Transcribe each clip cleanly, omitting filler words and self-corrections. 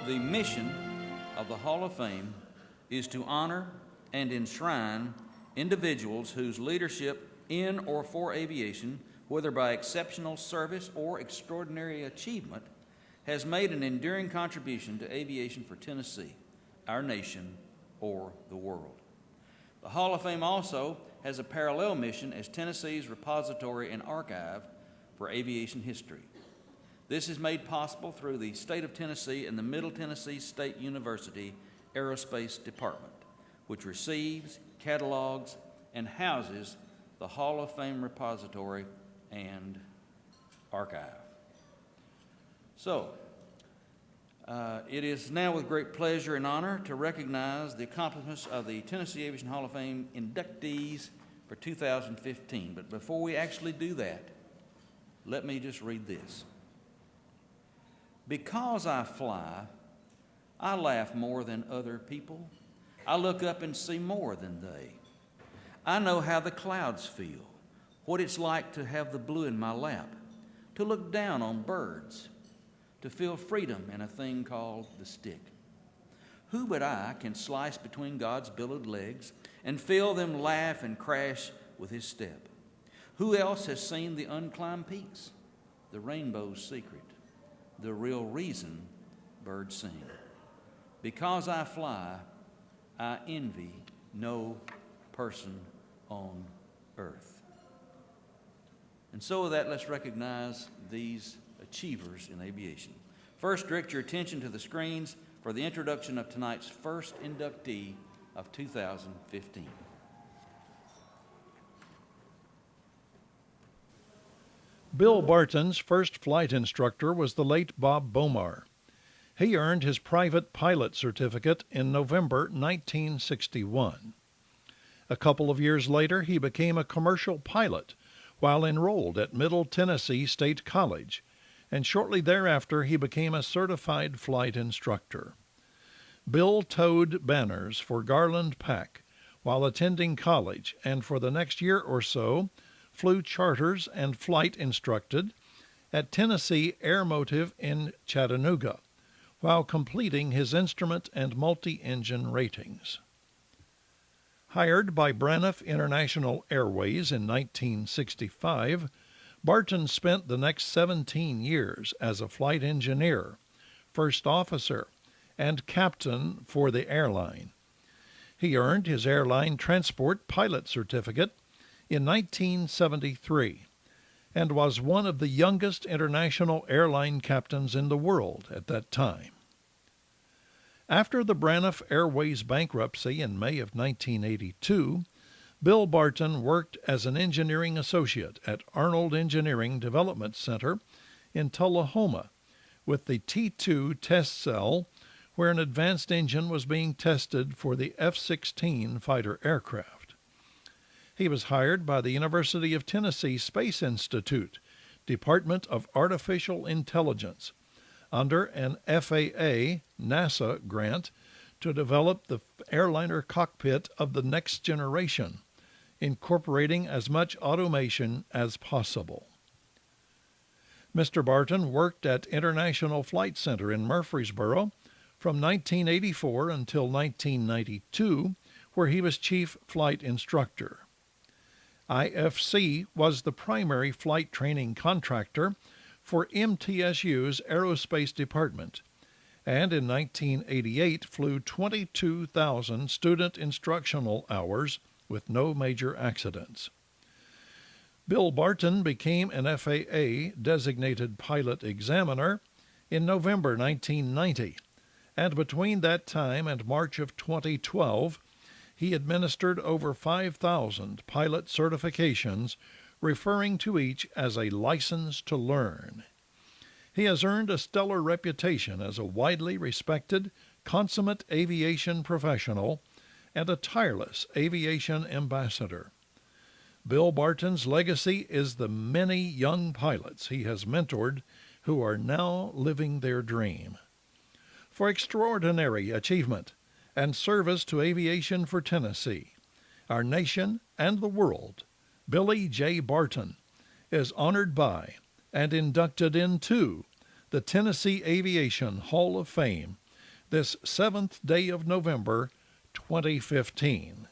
The mission of the Hall of Fame is to honor and enshrine individuals whose leadership in or for aviation, whether by exceptional service or extraordinary achievement, has made an enduring contribution to aviation for Tennessee, our nation, or the world. The Hall of Fame also has a parallel mission as Tennessee's repository and archive for aviation history. This is made possible through the State of Tennessee and the Middle Tennessee State University Aerospace Department, which receives, catalogs, and houses the Hall of Fame repository and archive. So, it is now with great pleasure and honor to recognize the accomplishments of the Tennessee Aviation Hall of Fame inductees for 2015. But before we actually do that, let me just read this. Because I fly, I laugh more than other people. I look up and see more than they. I know how the clouds feel, what it's like to have the blue in my lap, to look down on birds, to feel freedom in a thing called the stick. Who but I can slice between God's billowed legs and feel them laugh and crash with his step? Who else has seen the unclimbed peaks, the rainbow's secret, the real reason birds sing? Because I fly, I envy no person on earth. And so with that, let's recognize these achievers in aviation. First, direct your attention to the screens for the introduction of tonight's first inductee of 2015. Bill Barton's first flight instructor was the late Bob Bomar. He earned his private pilot certificate in November 1961. A couple of years later, he became a commercial pilot while enrolled at Middle Tennessee State College, and shortly thereafter he became a certified flight instructor. Bill towed banners for Garland Pack while attending college, and for the next year or so flew charters and flight instructed at Tennessee Airmotive in Chattanooga, while completing his instrument and multi-engine ratings. Hired by Braniff International Airways in 1965, Barton spent the next 17 years as a flight engineer, first officer, and captain for the airline. He earned his airline transport pilot certificate in 1973 and was one of the youngest international airline captains in the world at that time. After the Braniff Airways bankruptcy in May of 1982, Bill Barton worked as an engineering associate at Arnold Engineering Development Center in Tullahoma with the T-2 test cell, where an advanced engine was being tested for the F-16 fighter aircraft. He was hired by the University of Tennessee Space Institute, Department of Artificial Intelligence, under an FAA/NASA grant to develop the airliner cockpit of the next generation, incorporating as much automation as possible. Mr. Barton worked at International Flight Center in Murfreesboro from 1984 until 1992, where he was chief flight instructor. IFC was the primary flight training contractor for MTSU's Aerospace Department, and in 1988 flew 22,000 student instructional hours with no major accidents. Bill Barton became an FAA-designated pilot examiner in November 1990, and between that time and March of 2012, he administered over 5,000 pilot certifications, referring to each as a license to learn. He has earned a stellar reputation as a widely respected, consummate aviation professional and a tireless aviation ambassador. Bill Barton's legacy is the many young pilots he has mentored who are now living their dream. For extraordinary achievement and service to aviation for Tennessee, our nation, and the world, Billy J. Barton is honored by and inducted into the Tennessee Aviation Hall of Fame this 7th day of November, 2015.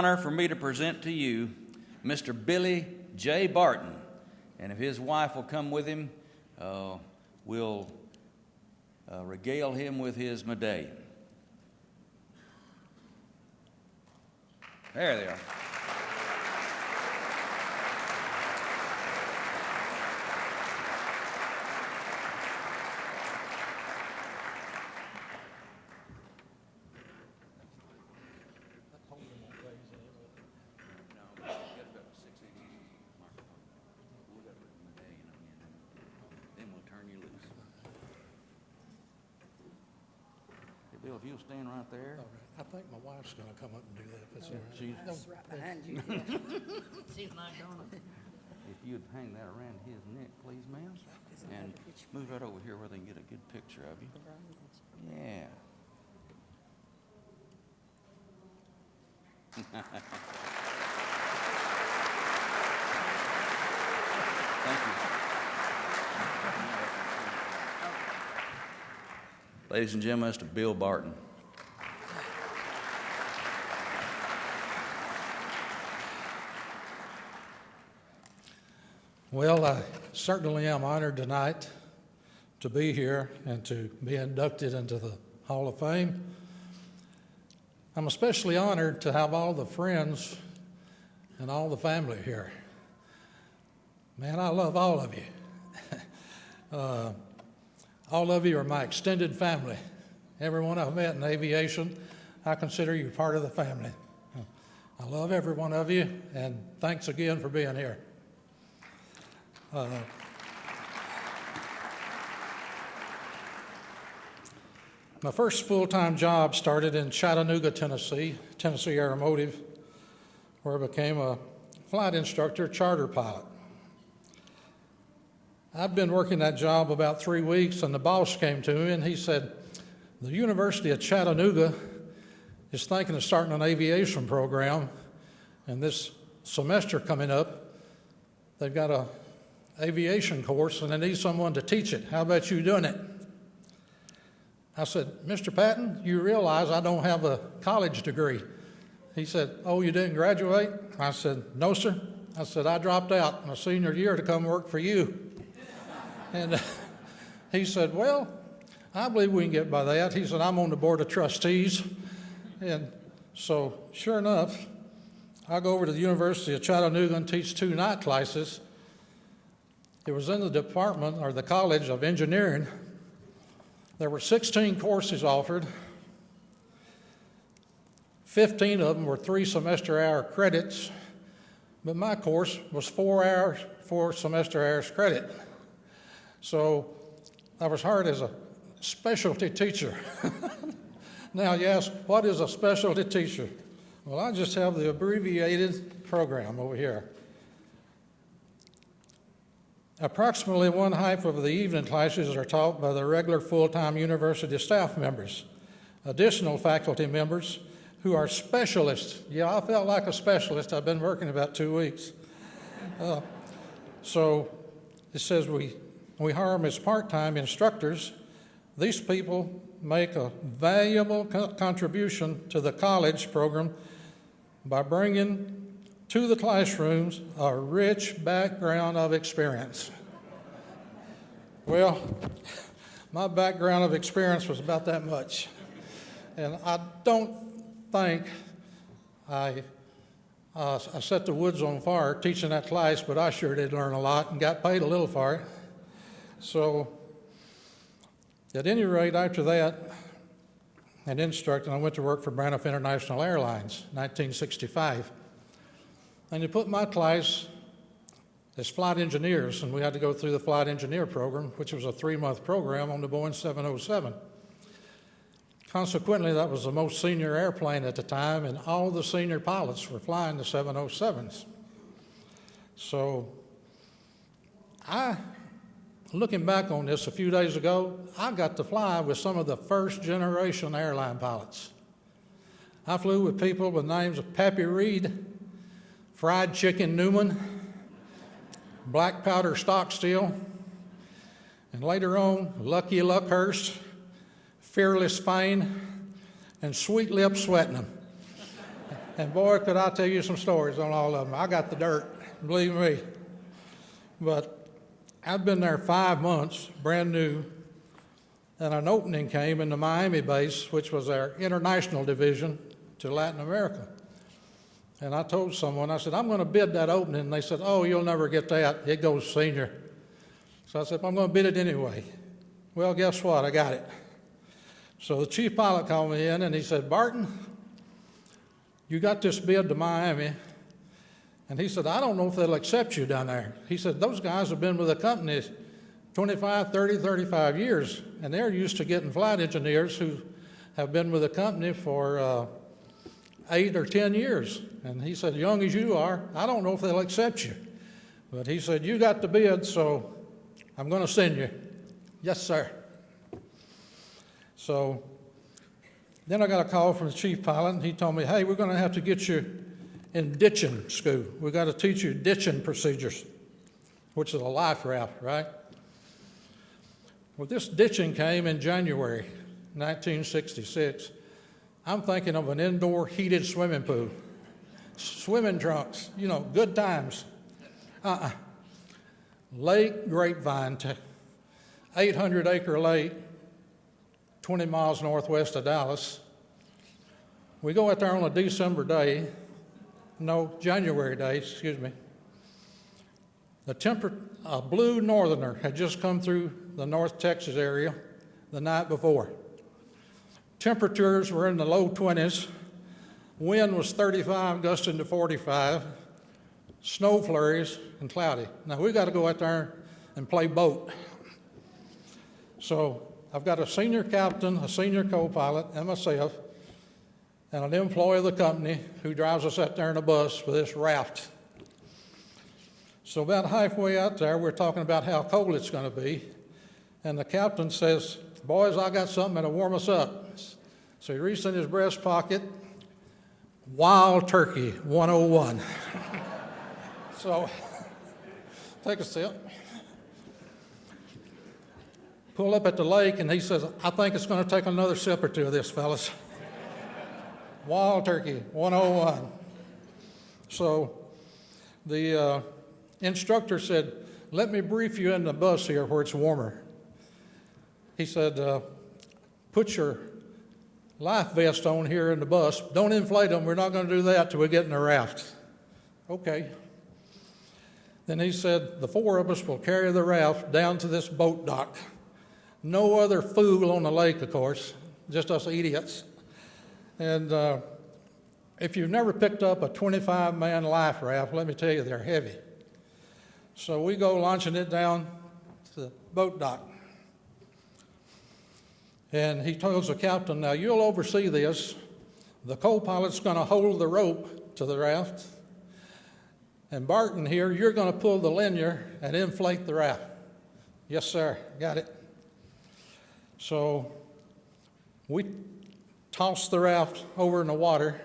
Honor for me to present to you Mr. Billy J. Barton, and if his wife will come with him, we'll regale him with his medallion. There they are. Bill, if you'll stand right there. All right. I think my wife's going to come up and do that. If it's all right. She's Right behind you. She's not gonna. If you'd hang that around his neck, please, ma'am, and move right over here where they can get a good picture of you. Yeah. Thank you. Ladies and gentlemen, Mr. Bill Barton. Well, I certainly am honored tonight to be here and to be inducted into the Hall of Fame. I'm especially honored to have all the friends and all the family here. Man, I love all of you. All of you are my extended family. Everyone I've met in aviation, I consider you part of the family. I love every one of you, and thanks again for being here. My first full-time job started in Chattanooga, Tennessee Aeromotive, where I became a flight instructor, charter pilot. I'd been working that job about 3 weeks, and the boss came to me and he said, the University of Chattanooga is thinking of starting an aviation program, and this semester coming up, they've got an aviation course and they need someone to teach it. How about you doing it? I said, Mr. Patton, you realize I don't have a college degree. He said, oh, you didn't graduate? I said, no, sir. I said, I dropped out my senior year to come work for you. And he said, well, I believe we can get by that. He said, I'm on the board of trustees. And so, sure enough, I go over to the University of Chattanooga and teach 2 night classes. It was in the department, or the College of Engineering. There were 16 courses offered. 15 of them were 3 semester hour credits, but my course was 4 semester hours credit. So I was hired as a specialty teacher. Now you ask, what is a specialty teacher? Well, I just have the abbreviated program over here. Approximately 1/2 of the evening classes are taught by the regular full-time university staff members. Additional faculty members who are specialists. Yeah, I felt like a specialist. I've been working about 2 weeks. So it says we hire them as part-time instructors. These people make a valuable contribution to the college program by bringing to the classrooms a rich background of experience. Well, my background of experience was about that much. And I don't think I set the woods on fire teaching that class, but I sure did learn a lot and got paid a little for it. So at any rate, after that and instructing, I went to work for Braniff International Airlines, 1965. And they put my class as flight engineers, and we had to go through the flight engineer program, which was a 3-month program on the Boeing 707. Consequently, that was the most senior airplane at the time, and all the senior pilots were flying the 707s. So looking back on this a few days ago, I got to fly with some of the first generation airline pilots. I flew with people with names of Pappy Reed, Fried Chicken Newman, Black Powder Stockstill, and later on, Lucky Luckhurst, Fearless Fane, and Sweet Lip Swetnam. And boy, could I tell you some stories on all of them. I got the dirt, believe me. But I've been there 5 months, brand new, and an opening came in the Miami base, which was our international division to Latin America. And I told someone, I said, I'm going to bid that opening. And they said, oh, you'll never get that. It goes senior. So I said, I'm going to bid it anyway. Well, guess what? I got it. So the chief pilot called me in, and he said, Barton, you got this bid to Miami. And he said, I don't know if they'll accept you down there. He said, those guys have been with the company 25, 30, 35 years, and they're used to getting flight engineers who have been with the company for 8 or 10 years. And he said, young as you are, I don't know if they'll accept you. But he said, you got the bid, so I'm going to send you. Yes, sir. So then I got a call from the chief pilot, and he told me, hey, we're going to have to get you in ditching school. We've got to teach you ditching procedures, which is a life raft, right? Well, this ditching came in January 1966. I'm thinking of an indoor heated swimming pool, swimming trunks, you know, good times. Lake Grapevine, 800-acre lake, 20 miles northwest of Dallas. We go out there on a January day, excuse me. A blue northerner had just come through the North Texas area the night before. Temperatures were in the low 20s. Wind was 35, gusting to 45. Snow flurries and cloudy. Now we got to go out there and play boat. So I've got a senior captain, a senior co-pilot, and myself, and an employee of the company who drives us out there in a bus with this raft. So about halfway out there, we're talking about how cold it's going to be, and the captain says, boys, I got something that'll warm us up. So he reached in his breast pocket, Wild Turkey 101. So take a sip. Pull up at the lake, and he says, I think it's going to take another sip or two of this, fellas. Wild Turkey 101. So the instructor said, let me brief you in the bus here where it's warmer. He said, put your life vest on here in the bus. Don't inflate them. We're not going to do that till we get in the raft. Okay. Then he said, the 4 of us will carry the raft down to this boat dock. No other fool on the lake, of course, just us idiots. And if you've never picked up a 25-man life raft, let me tell you, they're heavy. So we go launching it down to the boat dock. And he tells the captain, now you'll oversee this. The co-pilot's going to hold the rope to the raft. And Barton here, you're going to pull the linear and inflate the raft. Yes, sir. Got it. So we toss the raft over in the water,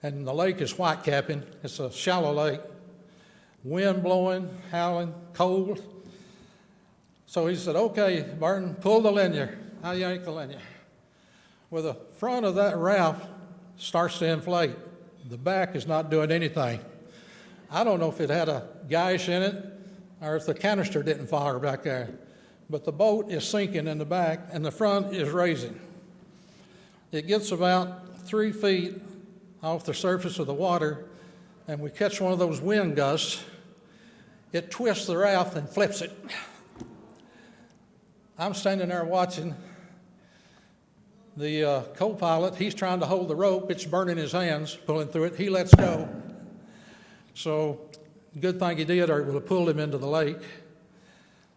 and the lake is white capping. It's a shallow lake. Wind blowing, howling, cold. So he said, okay, Barton, pull the linear. I yank the linear. Well, the front of that raft starts to inflate. The back is not doing anything. I don't know if it had a gash in it or if the canister didn't fire back there. But the boat is sinking in the back and the front is raising. It gets about 3 feet off the surface of the water, and we catch one of those wind gusts. It twists the raft and flips it. I'm standing there watching. The co-pilot, he's trying to hold the rope. It's burning his hands, pulling through it. He lets go. So good thing he did, or it would have pulled him into the lake.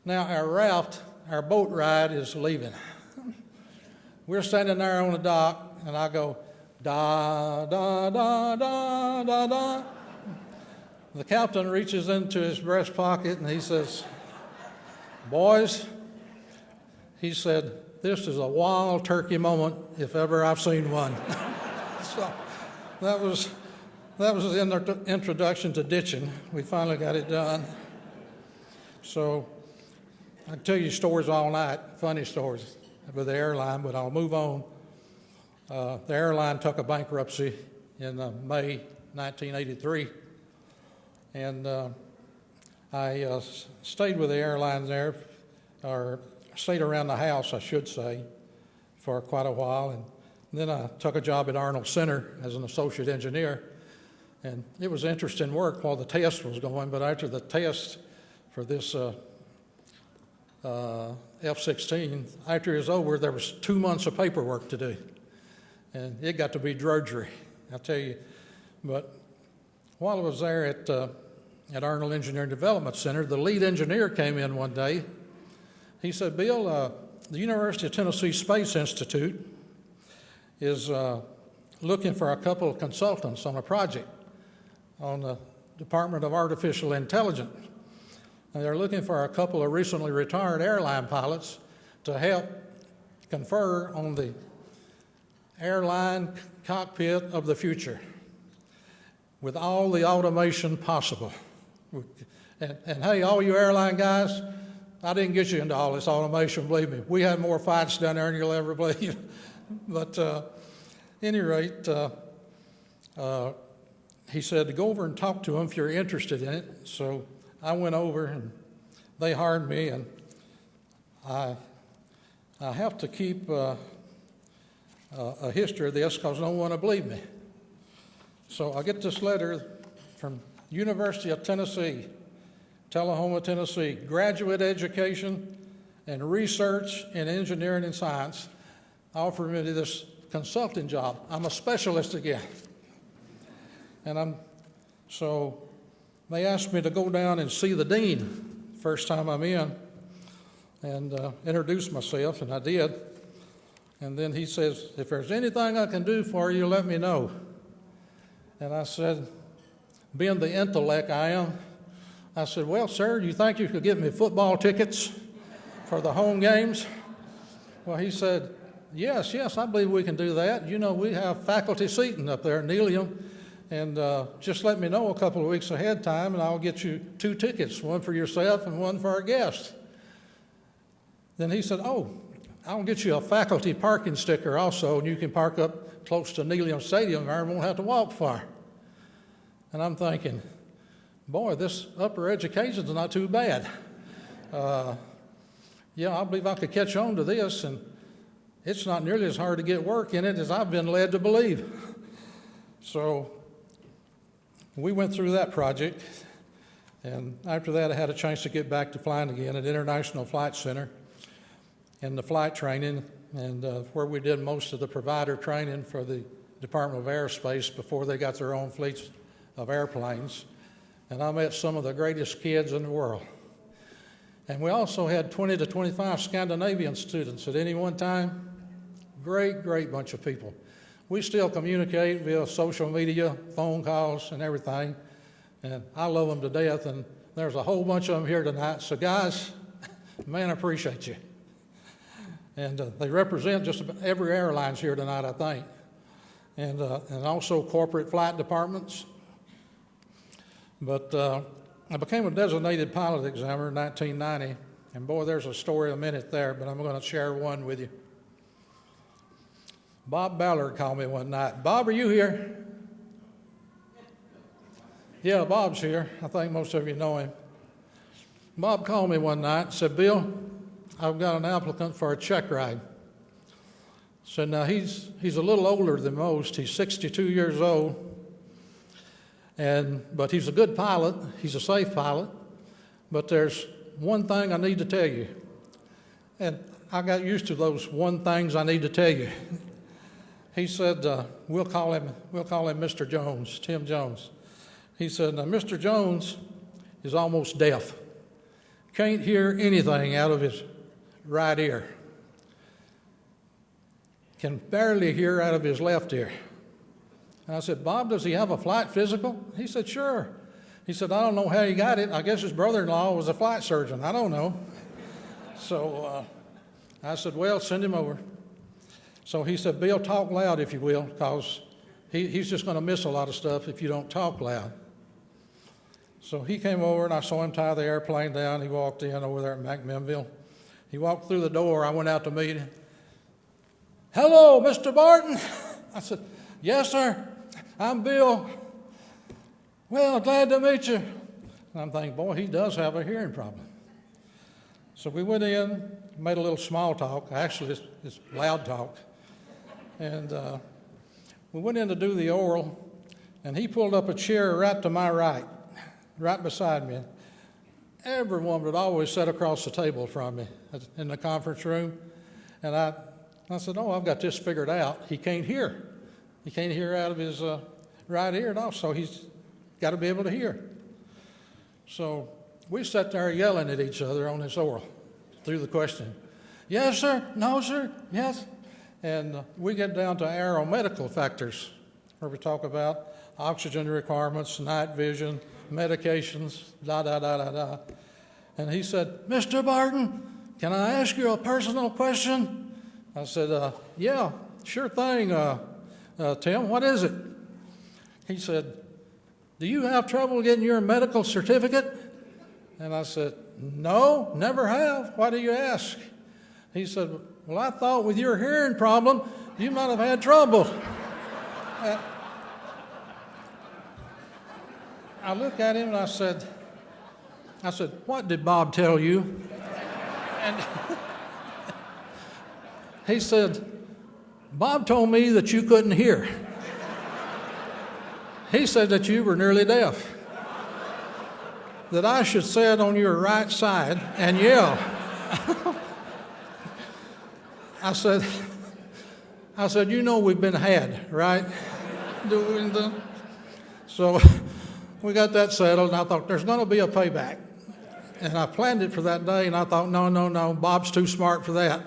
Now our raft, our boat ride is leaving. We're standing there on the dock, and I go, da, da, da, da, da, da. The captain reaches into his breast pocket, and he says, boys, he said, this is a wild turkey moment if ever I've seen one. So that was the introduction to ditching. We finally got it done. So I can tell you stories all night, funny stories with the airline, but I'll move on. The airline took a bankruptcy in May 1983, and I stayed with the airline there, or stayed around the house, I should say, for quite a while. And then I took a job at Arnold Center as an associate engineer. And it was interesting work while the test was going, but after the test for this F-16, after it was over, there was 2 months of paperwork to do. And it got to be drudgery, I'll tell you. But while I was there at Arnold Engineering Development Center, the lead engineer came in one day. He said, Bill, the University of Tennessee Space Institute is looking for a couple of consultants on a project on the Department of Artificial Intelligence. And they're looking for a couple of recently retired airline pilots to help confer on the airline cockpit of the future with all the automation possible. And hey, all you airline guys, I didn't get you into all this automation, believe me. We had more fights down there than you'll ever believe. But at any rate, he said to go over and talk to them if you're interested in it. So I went over and they hired me, and I have to keep a history of this because no one will believe me. So I get this letter from University of Tennessee, Tullahoma, Tennessee, graduate education and research in engineering and science, offering me this consulting job. I'm a specialist again. And so they asked me to go down and see the dean first time I'm in and introduce myself, and I did. And then he says, if there's anything I can do for you, let me know. And I said, being the intellect I am, I said, well, sir, do you think you could get me football tickets for the home games? Well, he said, yes, I believe we can do that. You know, we have faculty seating up there at Nelium, and just let me know a couple of weeks ahead of time, and I'll get you 2 tickets, one for yourself and one for our guests. Then he said, oh, I'll get you a faculty parking sticker also, and you can park up close to Nelium Stadium there and won't have to walk far. And I'm thinking, boy, this upper education's not too bad. Yeah, I believe I could catch on to this, and it's not nearly as hard to get work in it as I've been led to believe. So we went through that project, and after that I had a chance to get back to flying again at International Flight Center and the flight training, and where we did most of the provider training for the Department of Aerospace before they got their own fleets of airplanes. And I met some of the greatest kids in the world. And we also had 20 to 25 Scandinavian students at any one time. Great bunch of people. We still communicate via social media, phone calls, and everything. And I love them to death, and there's a whole bunch of them here tonight. So guys, man, I appreciate you. And they represent just about every airlines here tonight, I think. And also corporate flight departments. But I became a designated pilot examiner in 1990, and boy, there's a story a minute there, but I'm going to share one with you. Bob Ballard called me one night. Bob, are you here? Yeah, Bob's here. I think most of you know him. Bob called me one night and said, Bill, I've got an applicant for a check ride. So now he's a little older than most. He's 62 years old. But he's a good pilot. He's a safe pilot. But there's one thing I need to tell you. And I got used to those one things I need to tell you. He said, we'll call him Mr. Jones, Tim Jones. He said, now, Mr. Jones is almost deaf. Can't hear anything out of his right ear. Can barely hear out of his left ear. And I said, Bob, does he have a flight physical? He said, sure. He said, I don't know how he got it. I guess his brother-in-law was a flight surgeon. I don't know. So I said, well, send him over. So he said, Bill, talk loud if you will, because he's just going to miss a lot of stuff if you don't talk loud. So he came over, and I saw him tie the airplane down. He walked in over there at McMinnville. He walked through the door. I went out to meet him. "Hello, Mr. Barton." I said, "Yes, sir. I'm Bill." "Well, glad to meet you." And I'm thinking, boy, he does have a hearing problem. So we went in, made a little small talk. Actually, it's loud talk. And we went in to do the oral, and he pulled up a chair right to my right beside me. Everyone would always sit across the table from me in the conference room. And I said, "Oh, I've got this figured out. He can't hear. He can't hear out of his right ear at all, so he's got to be able to hear." So we sat there yelling at each other on this oral through the question. "Yes, sir. No, sir. Yes." And we get down to aeromedical factors, where we talk about oxygen requirements, night vision, medications, da. And he said, "Mr. Barton, can I ask you a personal question?" I said, "Yeah, sure thing, Tim. What is it?" He said, "Do you have trouble getting your medical certificate?" And I said, "No, never have. Why do you ask?" He said, "Well, I thought with your hearing problem, you might have had trouble." I looked at him and I said, "What did Bob tell you?" And he said, "Bob told me that you couldn't hear. He said that you were nearly deaf, that I should sit on your right side and yell." I said, "You know we've been had, right?" So we got that settled, and I thought there's going to be a payback. And I planned it for that day, and I thought, no, Bob's too smart for that.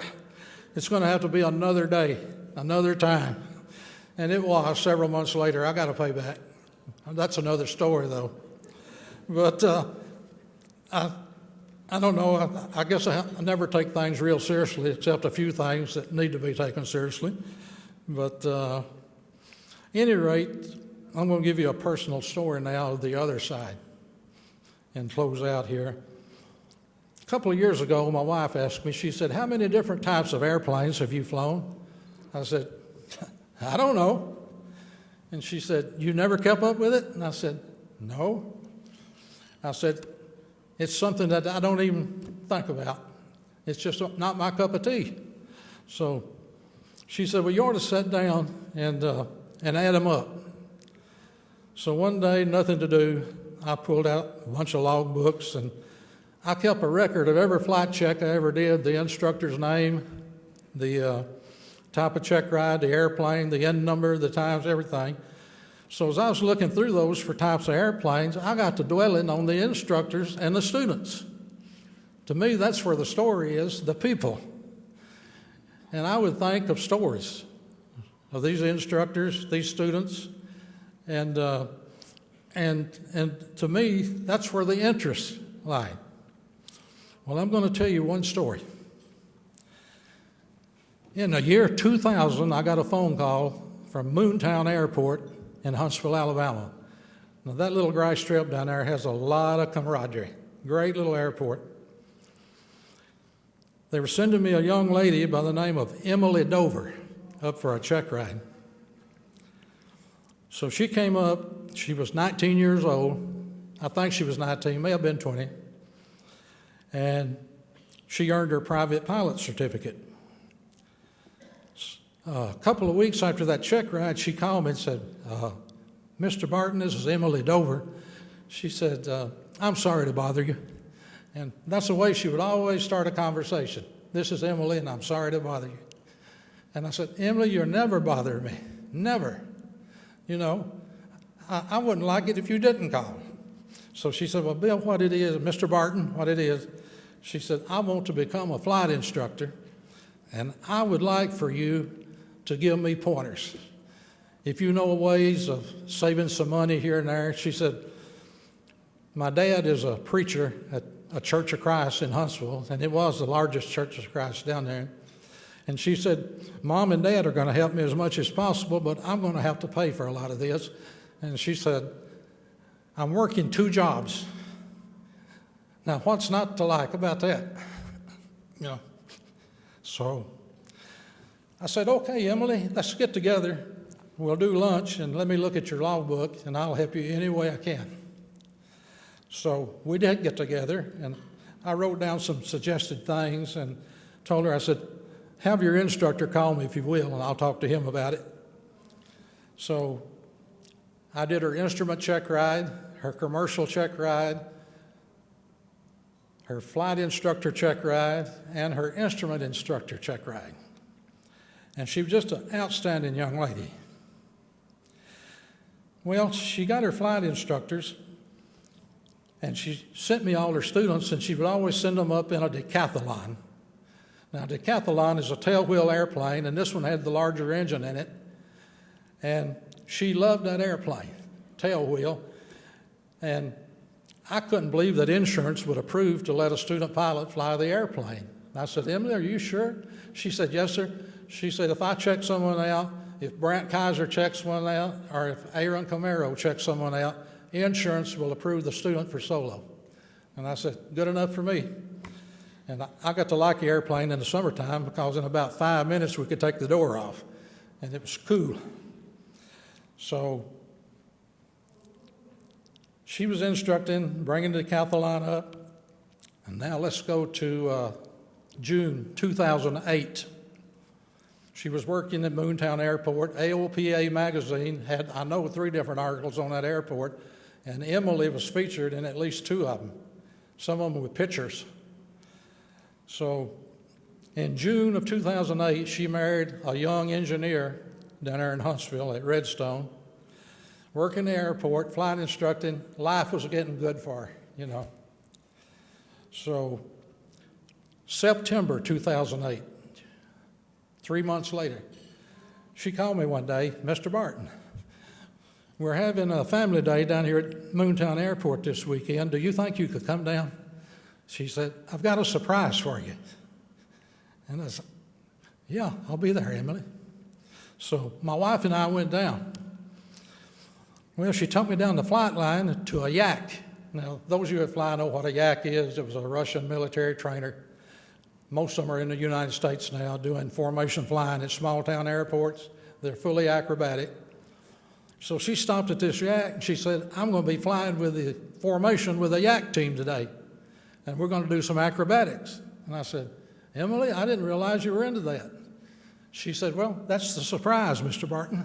It's going to have to be another day, another time. And it was. Several months later, I got a payback. That's another story, though. But I don't know. I guess I never take things real seriously, except a few things that need to be taken seriously. But at any rate, I'm going to give you a personal story now of the other side and close out here. A couple of years ago, my wife asked me, she said, "How many different types of airplanes have you flown?" I said, "I don't know." And she said, "You never kept up with it?" And I said, "No." I said, "It's something that I don't even think about. It's just not my cup of tea." So she said, "Well, you ought to sit down and add them up." So one day, nothing to do, I pulled out a bunch of log books, and I kept a record of every flight check I ever did, the instructor's name, the type of check ride, the airplane, the end number, the times, everything. So as I was looking through those for types of airplanes, I got to dwelling on the instructors and the students. To me, that's where the story is, the people. And I would think of stories of these instructors, these students, and to me, that's where the interests lie. Well, I'm going to tell you one story. In the year 2000, I got a phone call from Moontown Airport in Huntsville, Alabama. Now, that little dry strip down there has a lot of camaraderie. Great little airport. They were sending me a young lady by the name of Emily Dover up for a check ride. So she came up. She was 19 years old. I think she was 19, may have been 20. And she earned her private pilot certificate. A couple of weeks after that check ride, she called me and said, "Mr. Barton, this is Emily Dover." She said, "I'm sorry to bother you." And that's the way she would always start a conversation. "This is Emily, and I'm sorry to bother you." And I said, "Emily, you're never bothering me. Never. You know, I wouldn't like it if you didn't call." So she said, "Well, Bill, what it is, Mr. Barton, what it is," she said, "I want to become a flight instructor, and I would like for you to give me pointers. If you know ways of saving some money here and there." She said, "My dad is a preacher at a Church of Christ in Huntsville, and it was the largest Church of Christ down there. And she said, Mom and Dad are going to help me as much as possible, but I'm going to have to pay for a lot of this. And she said, I'm working 2 jobs. Now, what's not to like about that? You know. So I said, okay, Emily, let's get together. We'll do lunch, and let me look at your logbook, and I'll help you any way I can. So we did get together, and I wrote down some suggested things and told her, I said, have your instructor call me if you will, and I'll talk to him about it. So I did her instrument check ride, her commercial check ride, her flight instructor check ride, and her instrument instructor check ride. And she was just an outstanding young lady. Well, she got her flight instructors, and she sent me all her students, and she would always send them up in a decathlon. Now, decathlon is a tailwheel airplane, and this one had the larger engine in it. And she loved that airplane, tailwheel. And I couldn't believe that insurance would approve to let a student pilot fly the airplane. And I said, Emily, are you sure? She said, yes, sir. She said, if I check someone out, if Brant Kaiser checks one out, or if Aaron Camaro checks someone out, insurance will approve the student for solo. And I said, good enough for me. And I got to like the airplane in the summertime because in about 5 minutes we could take the door off, and it was cool. So she was instructing, bringing the decathlon up, and now let's go to June 2008. She was working at Moontown Airport. AOPA magazine had, I know, 3 different articles on that airport, and Emily was featured in at least 2 of them, some of them with pictures. So in June of 2008, she married a young engineer down there in Huntsville at Redstone, working the airport, flight instructing. Life was getting good for her, you know. So September 2008, 3 months later, she called me one day, Mr. Barton, we're having a family day down here at Moontown Airport this weekend. Do you think you could come down? She said, I've got a surprise for you. And I said, yeah, I'll be there, Emily. So my wife and I went down. Well, she took me down the flight line to a yak. Now, those of you that fly know what a yak is. It was a Russian military trainer. Most of them are in the United States now doing formation flying at small town airports. They're fully acrobatic. So she stopped at this yak and she said, I'm going to be flying with the formation with the yak team today. And we're going to do some acrobatics. And I said, Emily, I didn't realize you were into that. She said, well, that's the surprise, Mr. Barton.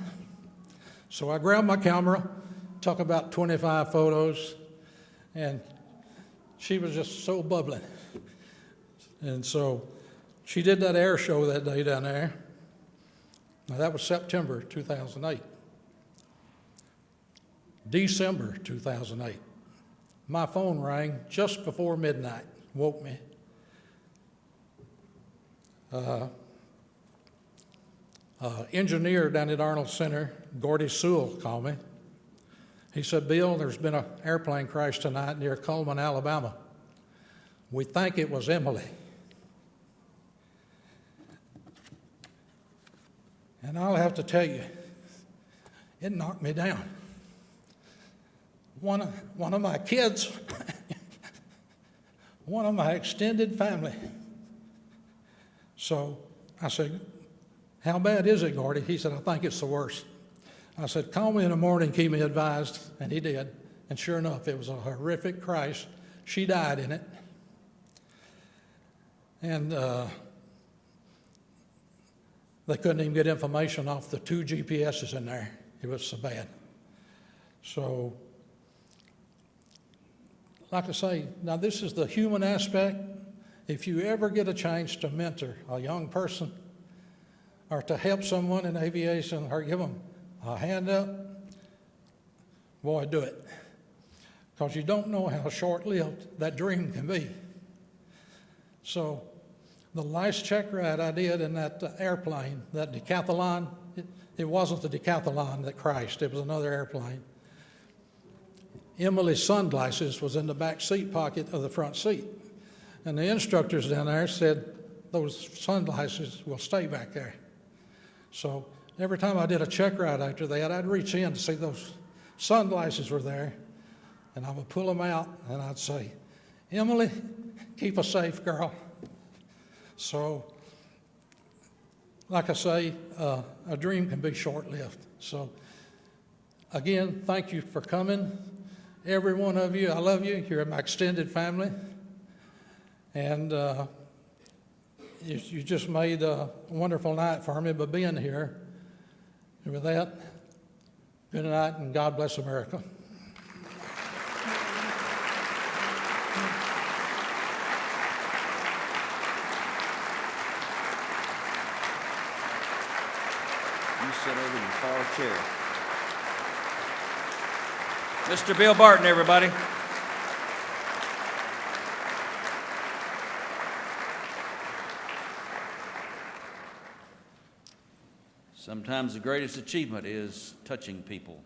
So I grabbed my camera, took about 25 photos, and she was just so bubbling. And so she did that air show that day down there. Now, that was September 2008. December 2008. My phone rang just before midnight, woke me. Engineer down at Arnold Center, Gordy Sewell, called me. He said, Bill, there's been an airplane crash tonight near Coleman, Alabama. We think it was Emily. And I'll have to tell you, it knocked me down. One of my kids, one of my extended family. So I said, how bad is it, Gordy? He said, I think it's the worst. I said, call me in the morning, keep me advised. And he did. And sure enough, it was a horrific crash. She died in it. And they couldn't even get information off the 2 GPSs in there. It was so bad. So, like I say, now this is the human aspect. If you ever get a chance to mentor a young person or to help someone in aviation or give them a hand up, boy, do it. Because you don't know how short-lived that dream can be. So the last check ride I did in that airplane, that decathlon, it wasn't the decathlon that crashed. It was another airplane. Emily's sunglasses was in the back seat pocket of the front seat. And the instructors down there said, those sunglasses will stay back there. So every time I did a check ride after that, I'd reach in to see those sunglasses were there, and I would pull them out, and I'd say, Emily, keep us safe, girl. So, like I say, a dream can be short-lived. So, again, thank you for coming. Every one of you, I love you. You're my extended family. And you just made a wonderful night for me by being here. And with that, good night, and God bless America. You sit over in the far chair. Mr. Bill Barton, everybody. Sometimes the greatest achievement is touching people.